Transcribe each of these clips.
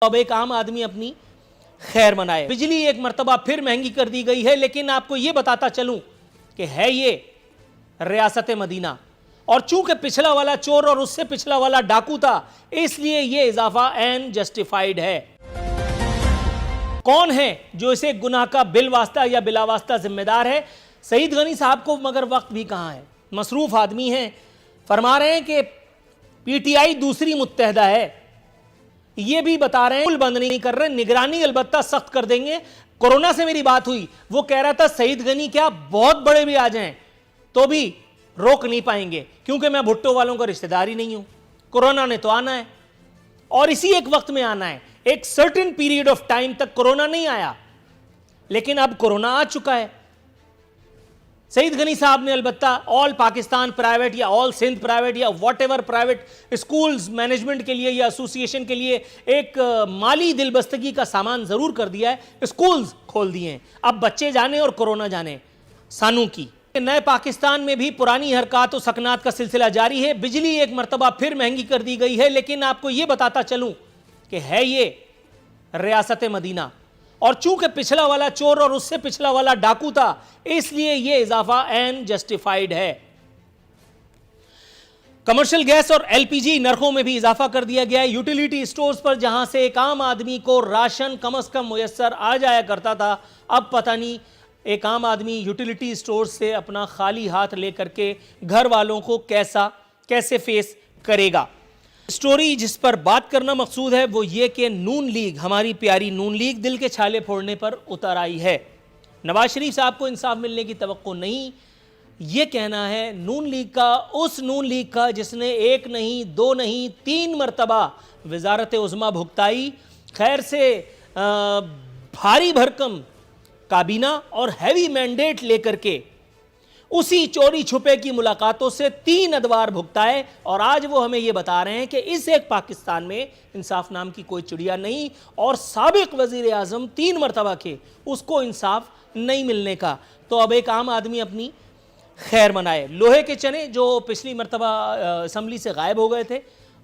अब एक आम आदमी अपनी खैर मनाए। बिजली एक मर्तबा फिर महंगी कर दी गई है, लेकिन आपको यह बताता चलूं कि है ये रियासत मदीना, और चूंकि पिछला वाला चोर और उससे पिछला वाला डाकू था, इसलिए यह इजाफा एन जस्टिफाइड है। कौन है जो इसे गुनाह का बिल वास्ता या बिला वास्ता जिम्मेदार है? सईद गनी साहब को मगर वक्त भी कहां है, मसरूफ आदमी हैं। फरमा रहे हैं कि पीटीआई दूसरी मुत्तहदा है, ये भी बता रहे हैं पुल बंद नहीं कर रहे, निगरानी अलबत्ता सख्त कर देंगे। कोरोना से मेरी बात हुई, वो कह रहा था सईद गनी क्या बहुत बड़े भी आ जाएं तो भी रोक नहीं पाएंगे, क्योंकि मैं भुट्टो वालों का रिश्तेदार ही नहीं हूं। कोरोना ने तो आना है और इसी एक वक्त में आना है। एक सर्टेन पीरियड ऑफ टाइम तक कोरोना नहीं आया, लेकिन अब कोरोना आ चुका है। सईद गनी साहब ने अलबत्ता ऑल पाकिस्तान प्राइवेट या ऑल सिंध प्राइवेट या what ever private schools management के लिए या एसोसिएशन के लिए एक माली दिलबस्तगी का सामान जरूर कर दिया है। स्कूल्स खोल दिए हैं, अब बच्चे जाने और कोरोना जाने। सानू की नए पाकिस्तान में भी पुरानी हरकत और सकनात का सिलसिला जारी है। बिजली एक मर्तबा फिर महंगी कर दी गई है, लेकिन आपको यह बताता चलूं कि है ये रियासत मदीना, और चूंकि पिछला वाला चोर और उससे पिछला वाला डाकू था, इसलिए यह इजाफा एन जस्टिफाइड है। कमर्शियल गैस और एलपीजी नरखों में भी इजाफा कर दिया गया है। यूटिलिटी स्टोर्स पर जहां से एक आम आदमी को राशन कम से कम मुयस्सर आ जाया करता था, अब पता नहीं एक आम आदमी यूटिलिटी स्टोर से अपना खाली हाथ लेकर के घर वालों को कैसे फेस करेगा। स्टोरी जिस पर बात करना मकसूद है वो ये कि नून लीग, हमारी प्यारी नून लीग, दिल के छाले फोड़ने पर उतर आई है। नवाज शरीफ साहब को इंसाफ मिलने की तवक्को नहीं, ये कहना है नून लीग का, उस नून लीग का जिसने एक नहीं, दो नहीं, 3 मरतबा वजारत उज़्मा भुगताई। खैर से भारी भरकम काबीना और हैवी मैंडेट लेकर के उसी चोरी छुपे की मुलाकातों से 3 अदवार भुगताए, और आज वो हमें ये बता रहे हैं कि इस एक पाकिस्तान में इंसाफ नाम की कोई चिड़िया नहीं, और साबिक वजीर आजम 3 मरतबा के, उसको इंसाफ नहीं मिलने का। तो अब एक आम आदमी अपनी खैर मनाए। लोहे के चने जो पिछली मरतबा असम्बली से गायब हो गए थे,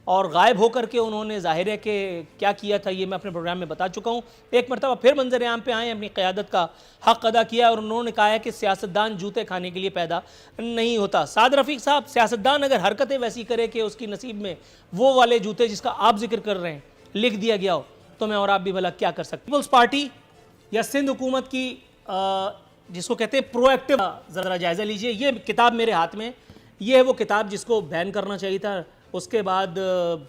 और गायब होकर के उन्होंने जाहिर है कि क्या किया था ये मैं अपने प्रोग्राम में बता चुका हूँ। एक मरतबा फिर मंजर आम पे आए, अपनी क़यादत का हक़ अदा किया, और उन्होंने कहा है कि सियासतदान जूते खाने के लिए पैदा नहीं होता। साद रफ़ीक साहब, सियासतदान अगर हरकतें वैसी करे कि उसकी नसीब में वो वाले जूते जिसका आप जिक्र कर रहे हैं लिख दिया गया हो, तो मैं और आप भी भला क्या कर सकते। पीपल्स पार्टी या सिंध हुकूमत की जिसको कहते हैं प्रोएक्टिव, ज़रा जायज़ा लीजिए। ये किताब मेरे हाथ में, ये है वो किताब जिसको बैन करना चाहिए था, उसके बाद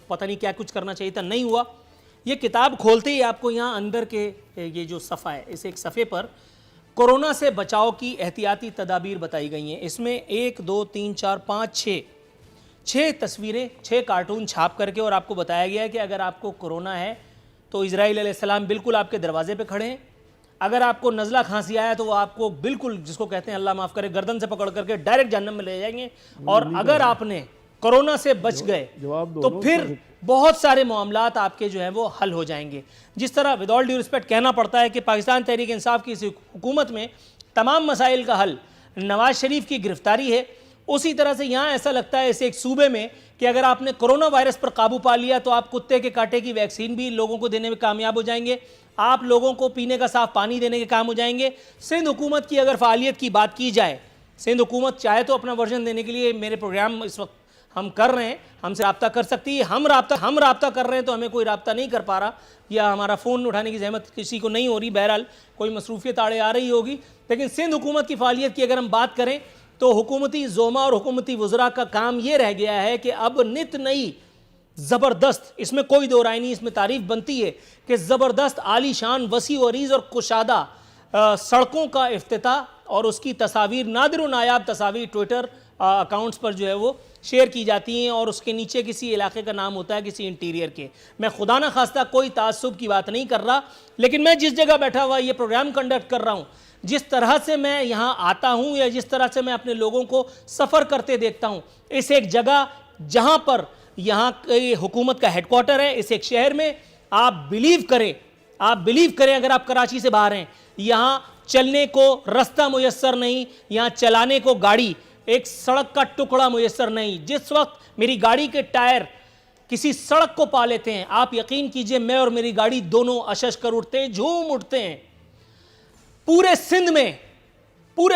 पता नहीं क्या कुछ करना चाहिए था, नहीं हुआ। ये किताब खोलते ही आपको यहाँ अंदर के ये जो सफ़ा है, इस एक सफ़े पर कोरोना से बचाव की एहतियाती तदाबीर बताई गई हैं। इसमें 1 2 3 4 5 6 तस्वीरें, 6 कार्टून छाप करके, और आपको बताया गया है कि अगर आपको कोरोना है तो इजराइल अलैहिस्सलाम बिल्कुल आपके दरवाजे पे खड़े हैं। अगर आपको नज़ला खांसी आया तो वो आपको बिल्कुल, जिसको कहते हैं अल्लाह माफ़ करे, गर्दन से पकड़ करके डायरेक्ट जहन्नम में ले जाएंगे। और अगर आपने कोरोना से बच गए तो फिर बहुत सारे मामलात आपके जो है वो हल हो जाएंगे। जिस तरह विद ऑल ड्यू रिस्पेक्ट कहना पड़ता है कि पाकिस्तान तहरीक इंसाफ की इस हुकूमत में तमाम मसाइल का हल नवाज शरीफ की गिरफ्तारी है, उसी तरह से यहाँ ऐसा लगता है इस एक सूबे में कि अगर आपने कोरोना वायरस पर काबू पा लिया तो आप कुत्ते के कांटे की वैक्सीन भी लोगों को देने में कामयाब हो जाएंगे, आप लोगों को पीने का साफ पानी देने के काम हो जाएंगे। सिंध हुकूमत की अगर फ़ालियत की बात की जाए, सिंध हुकूमत चाहे तो अपना वर्जन देने के लिए मेरे प्रोग्राम इस वक्त हम कर रहे हैं, हमसे रब्ता कर सकती है। हम रब्ता कर रहे हैं तो हमें कोई रब्ता नहीं कर पा रहा, या हमारा फ़ोन उठाने की जहमत किसी को नहीं हो रही। बहरहाल कोई मसरूफियत आड़े आ रही होगी। लेकिन सिंध हुकूमत की फ़ालियत की अगर हम बात करें तो हुकूमती ज़ोमा और हुकूमती वज़रा का काम ये रह गया है कि अब नित नई ज़बरदस्त, इसमें कोई दो राय नहीं, इसमें तारीफ़ बनती है कि ज़बरदस्त आलीशान वसी अरीज़ और कुशादा सड़कों का इफ्तिताह, और उसकी तस्वीर, नादिर व नायाब तस्वीर ट्विटर अकाउंट्स पर जो है वो शेयर की जाती हैं, और उसके नीचे किसी इलाके का नाम होता है, किसी इंटीरियर के। मैं खुदा ना खास्ता कोई तासुब की बात नहीं कर रहा, लेकिन मैं जिस जगह बैठा हुआ ये प्रोग्राम कंडक्ट कर रहा हूँ, जिस तरह से मैं यहाँ आता हूँ या जिस तरह से मैं अपने लोगों को सफ़र करते देखता हूँ, इस एक जगह जहाँ पर यहाँ की हुकूमत का हेडक्वार्टर है, इस एक शहर में, आप बिलीव करें अगर आप कराची से बाहर हैं, यहाँ चलने को रास्ता मुयस्सर नहीं, यहाँ चलाने को गाड़ी, एक सड़क का टुकड़ा मुयस्सर नहीं। जिस वक्त मेरी गाड़ी के टायर किसी सड़क को पा लेते हैं, आप यकीन कीजिए मैं और मेरी गाड़ी दोनों अशश कर उठते हैं, झूम उठते हैं। पूरे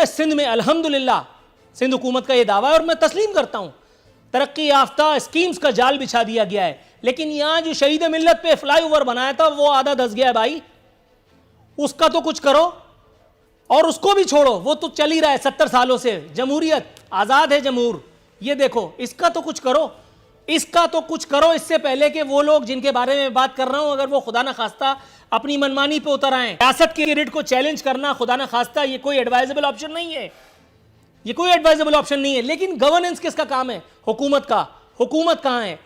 सिंध में अल्हम्दुलिल्लाह सिंध हुकूमत का यह दावा है और मैं तस्लीम करता हूं, तरक्की याफ्ता स्कीम्स का जाल बिछा दिया गया है। लेकिन यहां जो शहीद मिल्लत पे फ्लाईओवर बनाया था वो आधा धस गया है भाई, उसका तो कुछ करो। और उसको भी छोड़ो, वो तो चल ही रहा है 70 सालों से, जमहूरियत, आजाद है जमहूर, ये देखो, इसका तो कुछ करो, इसका तो कुछ करो इससे पहले कि वो लोग जिनके बारे में बात कर रहा हूं अगर वो खुदा ना खास्ता अपनी मनमानी पे उतर आए। रियासत के ग्रिड को चैलेंज करना खुदा ना खास्ता ये कोई एडवाइजेबल ऑप्शन नहीं है, ये कोई एडवाइजेबल ऑप्शन नहीं है। लेकिन गवर्नेंस किसका काम है? हुकूमत का। हुकूमत कहां है?